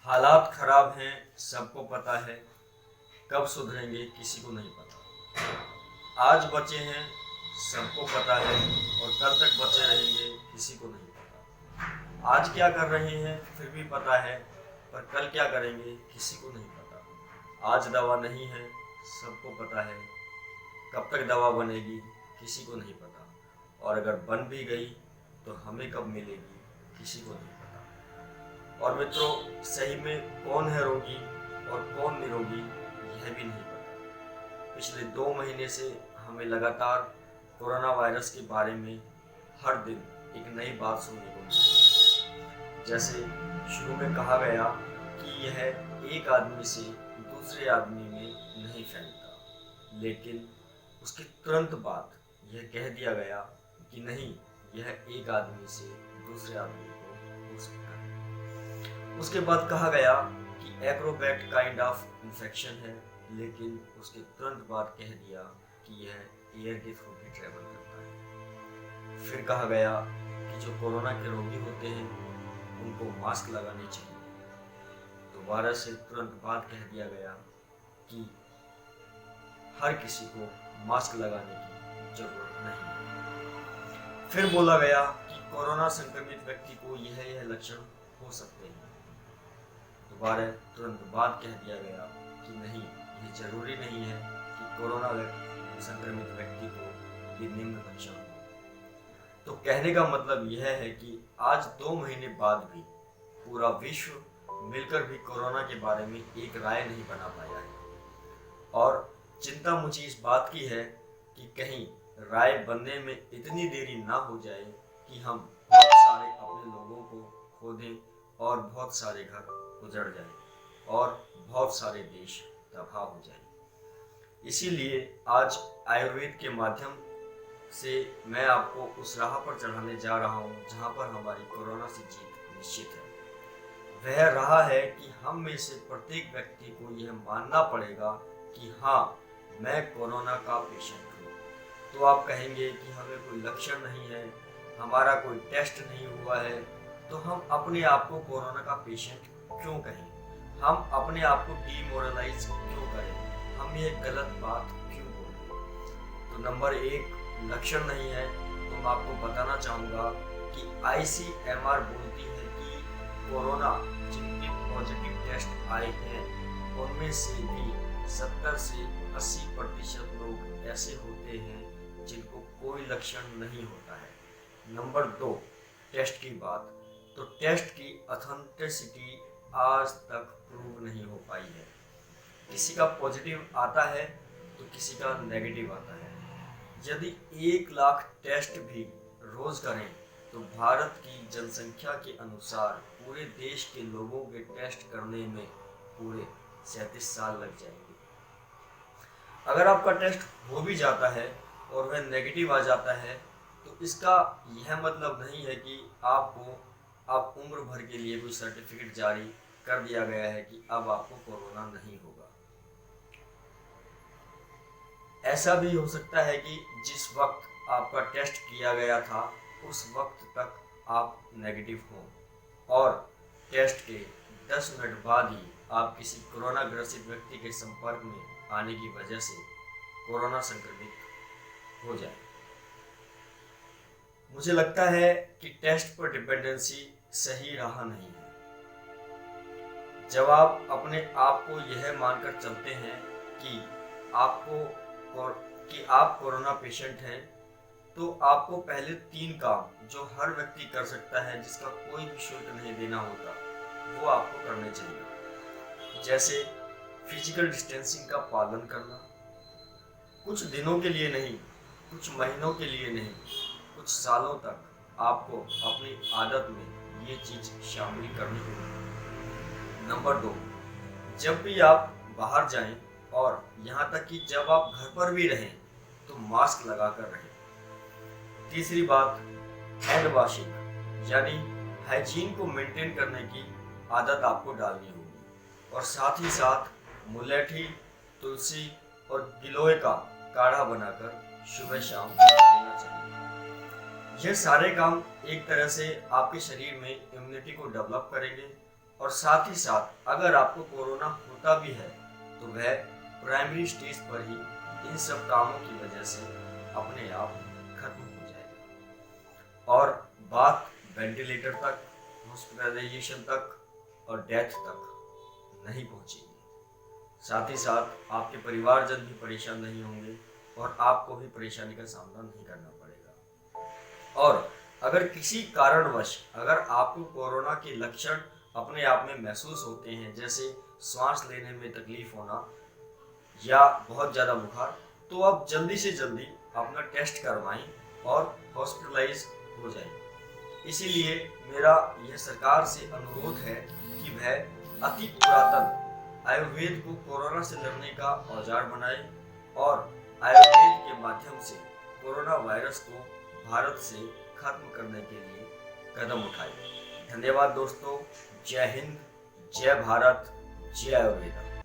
हालात खराब हैं, सबको पता है। कब सुधरेंगे किसी को नहीं पता। आज बचे हैं, सबको पता है, और कल तक बचे रहेंगे किसी को नहीं पता। आज क्या कर रहे हैं फिर भी पता है, पर कल क्या करेंगे किसी को नहीं पता। आज दवा नहीं है, सबको पता है। कब तक दवा बनेगी किसी को नहीं पता, और अगर बन भी गई तो हमें कब मिलेगी किसी को नहीं पता। और मित्रों, सही में कौन है रोगी और कौन निरोगी यह भी नहीं पता। पिछले 2 महीने से हमें लगातार कोरोना वायरस के बारे में हर दिन एक नई बात सुनने को मिली। जैसे शुरू में कहा गया कि यह एक आदमी से दूसरे आदमी में नहीं फैलता, लेकिन उसके तुरंत बाद यह कह दिया गया कि नहीं, यह एक आदमी से दूसरे आदमी को हो सकता है। उसके बाद कहा गया कि एक्रोबैट काइंड ऑफ इन्फेक्शन है, लेकिन उसके तुरंत बाद कह दिया कि यह एयर के थ्रू भी ट्रेवल करता है। फिर कहा गया कि जो कोरोना के रोगी होते हैं उनको मास्क लगाने चाहिए। दोबारा से तुरंत बाद कह दिया गया कि हर किसी को मास्क लगाने की जरूरत नहीं। फिर बोला गया कि कोरोना संक्रमित व्यक्ति को यह लक्षण हो सकते हैं। दोबारा तुरंत बाद कह दिया गया कि नहीं, ये जरूरी नहीं है कि कोरोना संक्रमित व्यक्ति को ये निम्न लक्षण हो। तो कहने का मतलब यह है कि आज 2 महीने बाद भी पूरा विश्व मिलकर भी कोरोना के बारे में एक राय नहीं बना पाया है। और चिंता मुझे इस बात की है कि कहीं राय बनने में इतनी देरी ना हो जाए कि हम बहुत सारे अपने लोगों को खो दें और बहुत सारे घर उजड़ जाए और बहुत सारे देश तबाह हो जाए। इसीलिए आज आयुर्वेद के माध्यम से मैं आपको उस राह पर चढ़ाने जा रहा हूँ जहाँ पर हमारी कोरोना से जीत निश्चित है। वह राह है कि हम में से प्रत्येक व्यक्ति को यह मानना पड़ेगा कि हाँ, मैं कोरोना का पेशेंट हूँ। तो आप कहेंगे कि हमें कोई लक्षण नहीं है, हमारा कोई टेस्ट नहीं हुआ है, तो हम अपने आप को कोरोना का पेशेंट क्यों कहें? हम अपने आप को डीमोरलाइज क्यों करें? हम ये गलत बात क्यों बोलें? तो नंबर 1, लक्षण नहीं है तो मैं आपको बताना चाहूँगा कि ICMR बोलती है कि कोरोना जिनके पॉजिटिव टेस्ट आए हैं उनमें से भी 70 से 80% लोग ऐसे होते हैं जिनको कोई लक्षण नहीं होता है। नंबर 2, टेस्ट की बात। तो टेस्ट की ऑथेंटिसिटी आज तक प्रूव नहीं हो पाई है। किसी का पॉजिटिव आता है तो किसी का नेगेटिव आता है। यदि 1 लाख टेस्ट भी रोज करें तो भारत की जनसंख्या के अनुसार पूरे देश के लोगों के टेस्ट करने में पूरे 37 साल लग जाएंगे। अगर आपका टेस्ट हो भी जाता है और वह नेगेटिव आ जाता है तो इसका यह मतलब नहीं है कि आप उम्र भर के लिए कोई सर्टिफिकेट जारी कर दिया गया है कि अब आपको कोरोना नहीं होगा। ऐसा भी हो सकता है कि जिस वक्त आपका टेस्ट किया गया था उस वक्त तक आप नेगेटिव हो और टेस्ट के 10 मिनट बाद ही आप किसी कोरोना ग्रसित व्यक्ति के संपर्क में आने की वजह से कोरोना संक्रमित हो जाए। मुझे लगता है कि टेस्ट पर डिपेंडेंसी सही राह नहीं है। जब आप अपने आप को यह मानकर चलते हैं कि आप कोरोना पेशेंट हैं, तो आपको पहले 3 काम जो हर व्यक्ति कर सकता है, जिसका कोई भी शुल्क नहीं देना होता, वो आपको करने चाहिए। जैसे फिजिकल डिस्टेंसिंग का पालन करना, कुछ दिनों के लिए नहीं, कुछ महीनों के लिए नहीं, कुछ सालों तक आपको अपनी आदत में ये चीज़ शामिल करनी होगी। नंबर 2, जब भी आप बाहर जाएं और यहाँ तक कि जब आप घर पर भी रहें तो मास्क लगाकर रहें। तीसरी बात, हैंड वॉशिंग यानी हाइजीन को मेंटेन करने की आदत आपको डालनी होगी। और साथ ही साथ मुलेठी, तुलसी और गिलोय का काढ़ा बनाकर सुबह शाम लेना चाहिए। यह सारे काम एक तरह से आपके शरीर में इम्यूनिटी को डेवलप करेंगे और साथ ही साथ अगर आपको कोरोना होता भी है तो वह प्राइमरी स्टेज पर ही इन सब कामों की वजह से अपने आप खत्म हो जाएगा और बात वेंटिलेटर तक, हॉस्पिटलाइजेशन तक और डेथ तक नहीं पहुंचेगी। साथ ही साथ आपके परिवारजन भी परेशान नहीं होंगे और आपको भी परेशानी का सामना नहीं करना पड़ेगा। और अगर किसी कारणवश अगर आपको कोरोना के लक्षण अपने आप में महसूस होते हैं, जैसे सांस लेने में तकलीफ होना या बहुत ज़्यादा बुखार, तो आप जल्दी से जल्दी अपना टेस्ट करवाएं और हॉस्पिटलाइज हो जाएं। इसीलिए मेरा यह सरकार से अनुरोध है कि वह अति पुरातन आयुर्वेद को कोरोना से लड़ने का औजार बनाए और आयुर्वेद के माध्यम से कोरोना वायरस को भारत से खत्म करने के लिए कदम उठाए। धन्यवाद दोस्तों। जय हिंद, जय भारत, जय आयुर्वेद।